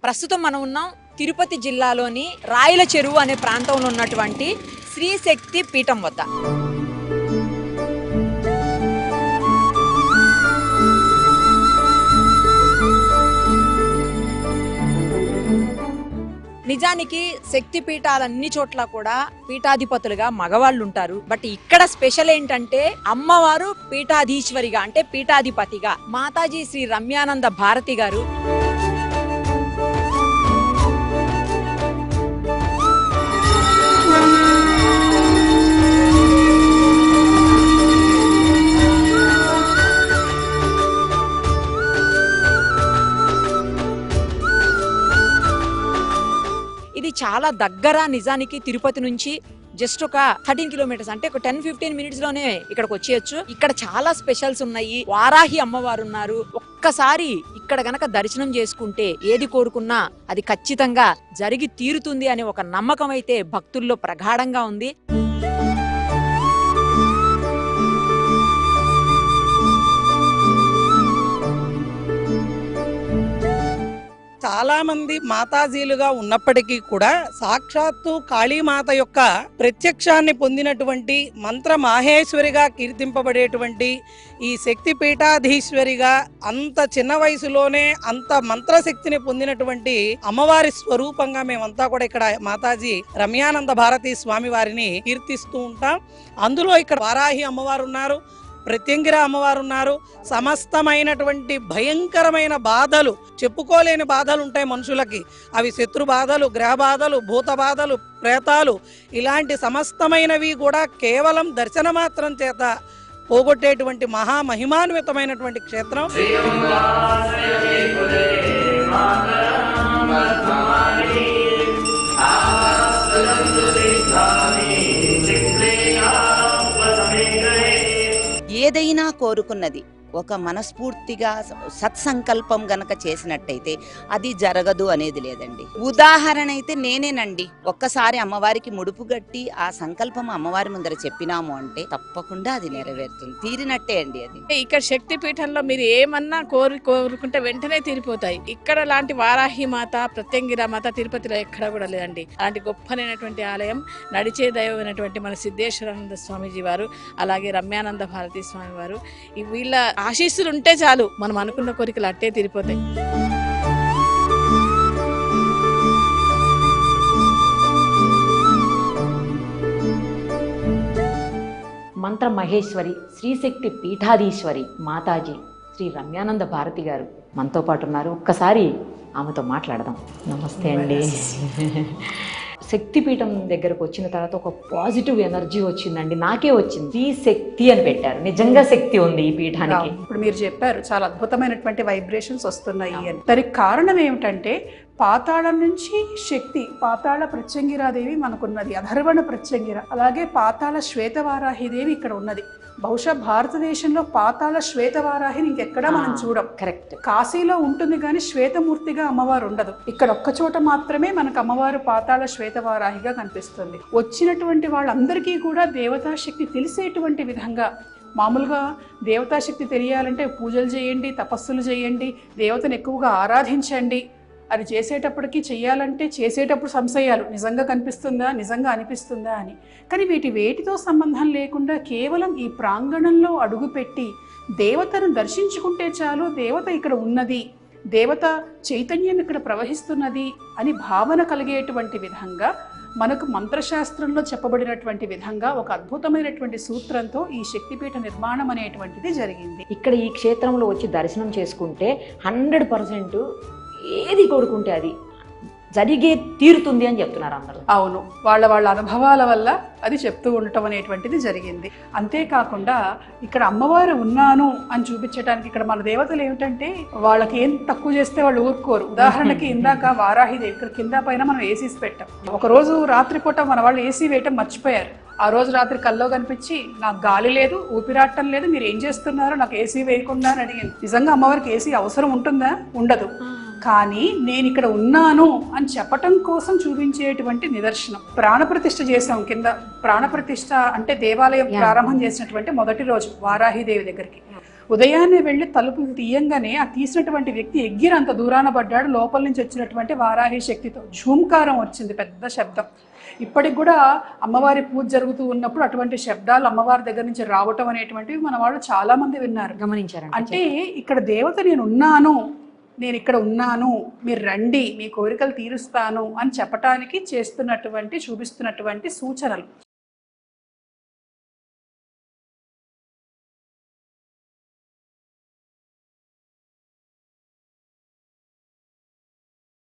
ప్రస్తుతం మనం ఉన్నాం తిరుపతి జిల్లాలోని రాయల చెరువు అనే ప్రాంతంలో ఉన్నటువంటి శ్రీ శక్తి పీఠం వద్ద. నిజానికి శక్తి పీఠాలన్ని చోట్ల కూడా పీఠాధిపతులుగా మగవాళ్ళు ఉంటారు. బట్ ఇక్కడ స్పెషల్ ఏంటంటే అమ్మవారు పీఠాధీశ్వరిగా అంటే పీఠాధిపతిగా మాతాజీ శ్రీ రమ్యానంద భారతి గారు. ఇది చాలా దగ్గర, నిజానికి తిరుపతి నుంచి జస్ట్ ఒక 13 కిలోమీటర్స్ అంటే ఒక 10-15 మినిట్స్ లోనే ఇక్కడికి వచ్చేయచ్చు. ఇక్కడ చాలా స్పెషల్స్ ఉన్నాయి. వారాహి అమ్మవారు ఉన్నారు. ఒక్కసారి ఇక్కడ గనక దర్శనం చేసుకుంటే ఏది కోరుకున్నా అది ఖచ్చితంగా జరిగి తీరుతుంది అనే ఒక నమ్మకం అయితే భక్తుల్లో ప్రగాఢంగా ఉంది. చాలా మంది మాతాజీలుగా ఉన్నప్పటికీ కూడా సాక్షాత్తు కాళీమాత యొక్క ప్రత్యక్షాన్ని పొందినటువంటి మంత్ర మాహేశ్వరిగా కీర్తింపబడేటువంటి ఈ శక్తి పీఠాధీశ్వరిగా అంత చిన్న వయసులోనే అంత మంత్రశక్తిని పొందినటువంటి అమ్మవారి స్వరూపంగా మేమంతా కూడా ఇక్కడ మాతాజీ రమ్యానంద భారతి స్వామి వారిని కీర్తిస్తూ ఉంటాం. అందులో ఇక్కడ వారాహి అమ్మవారు ఉన్నారు, ప్రత్యంగిర అమ్మవారు ఉన్నారు. సమస్తమైనటువంటి భయంకరమైన బాధలు, చెప్పుకోలేని బాధలు ఉంటాయి మనుషులకి. అవి శత్రు బాధలు, గ్రహ బాధలు, భూత బాధలు, ప్రేతాలు, ఇలాంటి సమస్తమైనవి కూడా కేవలం దర్శన మాత్రం చేత పోగొట్టేటువంటి మహామహిమాన్వితమైనటువంటి క్షేత్రం. ఏదైనా కోరుకున్నది ఒక మనస్ఫూర్తిగా సత్సంకల్పం గనక చేసినట్టయితే అది జరగదు అనేది లేదండి. ఉదాహరణ అయితే నేనేనండి. ఒక్కసారి అమ్మవారికి ముడుపు గట్టి ఆ సంకల్పం అమ్మవారి ముందర చెప్పినాము అంటే తప్పకుండా అది నెరవేరుతుంది, తీరినట్టే అండి. అది ఇక్కడ శక్తి పీఠంలో మీరు ఏమన్నా కోరుకుంటే వెంటనే తీరిపోతాయి. ఇక్కడ లాంటి వారాహి మాత, ప్రత్యంగిర మాత తిరుపతిలో ఎక్కడ కూడా లేదండి. అలాంటి గొప్పనైనటువంటి ఆలయం. నడిచే దైవమైనటువంటి మన సిద్ధేశ్వరానంద స్వామీజీ వారు, అలాగే రమ్యానంద భారతీ స్వామి వారు, వీళ్ళ ఆశీస్సులు ఉంటే చాలు మనం అనుకున్న కోరికలు అట్టే తీరిపోతాయి. మంత్ర మహేశ్వరి శ్రీశక్తి పీఠాధీశ్వరి మాతాజీ శ్రీ రమ్యానంద భారతి గారు మనతో పాటు ఉన్నారు. ఒక్కసారి ఆమెతో మాట్లాడదాం. నమస్తే అండి. శక్తిపీఠం దగ్గరకు వచ్చిన తర్వాత ఒక పాజిటివ్ ఎనర్జీ వచ్చిందండి. నాకే వచ్చింది. శక్తి అని పెట్టారు. నిజంగా శక్తి ఉంది ఈ పీఠానికి. ఇప్పుడు మీరు చెప్పారు చాలా అద్భుతమైనటువంటి వైబ్రేషన్స్ వస్తున్నాయి అని. దానికి కారణం ఏమిటంటే పాతాళం నుంచి శక్తి, పాతాళ ప్రత్యంగిరాదేవి మనకున్నది, అధర్వణ ప్రత్యంగిర, అలాగే పాతాళ శ్వేతవారాహిదేవి ఇక్కడ ఉన్నది. బహుశా భారతదేశంలో పాతాళ శ్వేతవారాహిని ఇంకెక్కడా మనం చూడం. కరెక్ట్. కాశీలో ఉంటుంది కానీ శ్వేతమూర్తిగా అమ్మవారు ఉండదు. ఇక్కడ ఒక్క చోట మాత్రమే మనకు అమ్మవారు పాతాళ శ్వేతవారాహిగా కనిపిస్తుంది. వచ్చినటువంటి వాళ్ళందరికీ కూడా దేవతాశక్తి తెలిసేటువంటి విధంగా, మామూలుగా దేవతాశక్తి తెలియాలంటే పూజలు చేయండి, తపస్సులు చేయండి, దేవతను ఎక్కువగా ఆరాధించండి. అది చేసేటప్పటికి చెయ్యాలంటే చేసేటప్పుడు సంశయాలు, నిజంగా కనిపిస్తుందా, నిజంగా అనిపిస్తుందా అని. కానీ వేటితో సంబంధం లేకుండా కేవలం ఈ ప్రాంగణంలో అడుగుపెట్టి దేవతను దర్శించుకుంటే చాలు, దేవత ఇక్కడ ఉన్నది, దేవత చైతన్యం ఇక్కడ ప్రవహిస్తున్నది అని భావన కలిగేటువంటి విధంగా మనకు మంత్రశాస్త్రంలో చెప్పబడినటువంటి విధంగా ఒక అద్భుతమైనటువంటి సూత్రంతో ఈ శక్తిపీఠ నిర్మాణం అనేటువంటిది జరిగింది. ఇక్కడ ఈ క్షేత్రంలో వచ్చి దర్శనం చేసుకుంటే 100% ఏది కోరుకుంటే అది జరిగే తీరుతుంది అని చెప్తున్నారు అందరూ. అవును, వాళ్ళ అనుభవాల వల్ల అది చెప్తూ ఉండటం అనేటువంటిది జరిగింది. అంతేకాకుండా ఇక్కడ అమ్మవారు ఉన్నాను అని చూపించడానికి ఇక్కడ మన దేవతలు ఏమిటంటే వాళ్ళకి ఏం తక్కువ చేస్తే వాళ్ళు ఊరుకోరు. ఉదాహరణకి ఇందాక వారాహిదేవి ఇక్కడ కింద పైన మనం ఏసీస్ పెట్టాం. ఒకరోజు రాత్రిపూట మన వాళ్ళు ఏసీ వేయటం మర్చిపోయారు. ఆ రోజు రాత్రి కల్లో కనిపించి నాకు గాలి లేదు, ఊపిరాటం లేదు, మీరు ఏం చేస్తున్నారు, నాకు ఏసీ వేయకుండా అని అడిగింది. నిజంగా అమ్మవారికి ఏసీ అవసరం ఉంటుందా? ఉండదు. కానీ నేను ఇక్కడ ఉన్నాను అని చెప్పటం కోసం చూపించేటువంటి నిదర్శనం. ప్రాణప్రతిష్ఠ చేసాం కింద. ప్రాణప్రతిష్ఠ అంటే దేవాలయం ప్రారంభం చేసినటువంటి మొదటి రోజు వారాహిదేవి దగ్గరికి ఉదయాన్నే వెళ్ళి తలుపు తీయంగానే ఆ తీసినటువంటి వ్యక్తి ఎగ్గిరంత దూరాన పడ్డాడు. లోపల నుంచి వచ్చినటువంటి వారాహి శక్తితో ఝూంకారం వచ్చింది, పెద్ద శబ్దం. ఇప్పటికి కూడా అమ్మవారి పూజ జరుగుతూ ఉన్నప్పుడు అటువంటి శబ్దాలు అమ్మవారి దగ్గర నుంచి రావటం అనేటువంటివి మన వాళ్ళు చాలా మంది విన్నారు, గమనించారండి. అంటే ఇక్కడ దేవత నేను ఉన్నాను, నేను ఇక్కడ ఉన్నాను, మీరు రండి, మీ కోరికలు తీరుస్తాను అని చెప్పటానికి చూపిస్తున్నటువంటి సూచనలు.